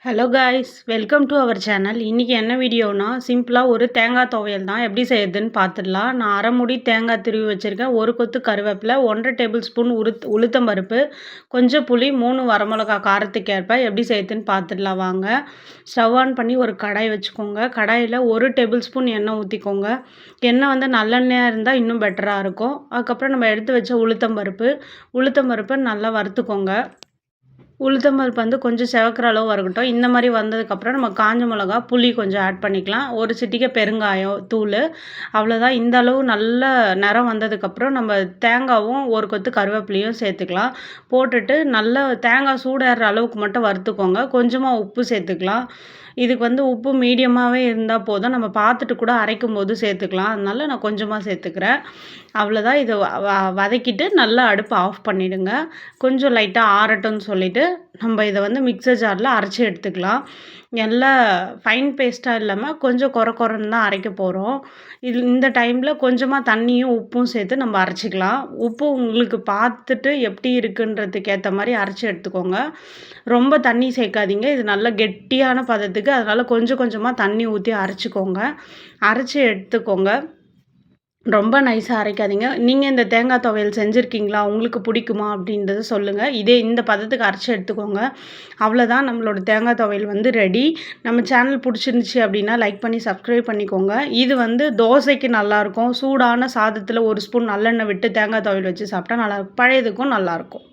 Hello guys, welcome to our channel. இன்றைக்கி என்ன வீடியோனா, சிம்பிளாக ஒரு தேங்காய் துவையல் தான் எப்படி செய்யுதுன்னு பார்த்துடலாம். நான் அரை மூடி தேங்காய் திருவி வச்சுருக்கேன், ஒரு கொத்து கருவேப்பிலை, 1.5 டேபிள் ஸ்பூன் உளுத்தம் பருப்பு, கொஞ்சம் புளி, 3 வரமிளகா காரத்துக்கு ஏற்ப எப்படி செய்யுதுன்னு பார்த்துடலாம் வாங்க. ஸ்டவ் ஆன் பண்ணி ஒரு கடாய் வச்சுக்கோங்க. கடாயில் 1 டேபிள் ஸ்பூன் எண்ணெய் ஊற்றிக்கோங்க. எண்ணெய் வந்து நல்லெண்ணெயாக இருந்தால் இன்னும் பெட்டராக இருக்கும். அதுக்கப்புறம் நம்ம எடுத்து வச்ச உளுத்தம் பருப்பை நல்லா வறுத்துக்கோங்க. உளுத்தம் பருப்பு வந்து கொஞ்சம் செவக்கிற அளவு வறுக்கட்டும். இந்த மாதிரி வந்ததுக்கப்புறம் நம்ம காஞ்ச மிளகா, புளி கொஞ்சம் ஆட் பண்ணிக்கலாம். ஒரு சிட்டிகை பெருங்காயம் தூள், அவ்வளோதான். இந்த அளவு நல்ல நிறம் வந்ததுக்கப்புறம் நம்ம தேங்காயும் ஒரு கொத்து கருவேப்பிலையும் சேர்த்துக்கலாம். போட்டுட்டு நல்லா தேங்காய் சூடேறுற அளவுக்கு மட்டும் வறுத்துக்கோங்க. கொஞ்சமாக உப்பு சேர்த்துக்கலாம். இதுக்கு வந்து உப்பு மீடியமாகவே இருந்தால் போதும். நம்ம பார்த்துட்டு கூட அரைக்கும் போது சேர்த்துக்கலாம். அதனால நான் கொஞ்சமாக சேர்த்துக்கிறேன். அவ்வளோதான். இதை வதக்கிட்டு நல்லா அடுப்பை ஆஃப் பண்ணிவிடுங்க. கொஞ்சம் லைட்டாக ஆறட்டும்னு சொல்லிவிட்டு நம்ம இதை வந்து மிக்சர் ஜாரில் அரைச்சி எடுத்துக்கலாம். எல்லாம் ஃபைன் பேஸ்ட்டாக இல்லாமல் கொஞ்சம் கொரன்னு தான் அரைக்க போகிறோம். இந்த டைமில் கொஞ்சமாக தண்ணியும் உப்பும் சேர்த்து நம்ம அரைச்சிக்கலாம். உப்பு உங்களுக்கு பார்த்துட்டு எப்படி இருக்குன்றதுக்கு ஏற்ற மாதிரி அரைச்சி எடுத்துக்கோங்க. ரொம்ப தண்ணி சேர்க்காதீங்க. இது நல்லா கெட்டியான பதத்துக்கு, அதனால் கொஞ்சம் கொஞ்சமாக தண்ணி ஊற்றி அரைச்சிக்கோங்க. அரைச்சி எடுத்துக்கோங்க. ரொம்ப நைஸாக அரைக்காதீங்க. நீங்கள் இந்த தேங்காய் துவையல் செஞ்சுருக்கீங்களா? உங்களுக்கு பிடிக்குமா? அப்படின்றத சொல்லுங்கள். இந்த பதத்துக்கு அரைச்சி எடுத்துக்கோங்க. அவ்வளோதான், நம்மளோட தேங்காய் துவையல் வந்து ரெடி. நம்ம சேனல் பிடிச்சிருந்துச்சி அப்படின்னா லைக் பண்ணி சப்ஸ்கிரைப் பண்ணிக்கோங்க. இது வந்து தோசைக்கு நல்லாயிருக்கும். சூடான சாதத்தில் 1 ஸ்பூன் நல்லெண்ணெய் விட்டு தேங்காய் துவையல் வச்சு சாப்பிட்டா நல்லாயிருக்கும். பழையதுக்கும் நல்லாயிருக்கும்.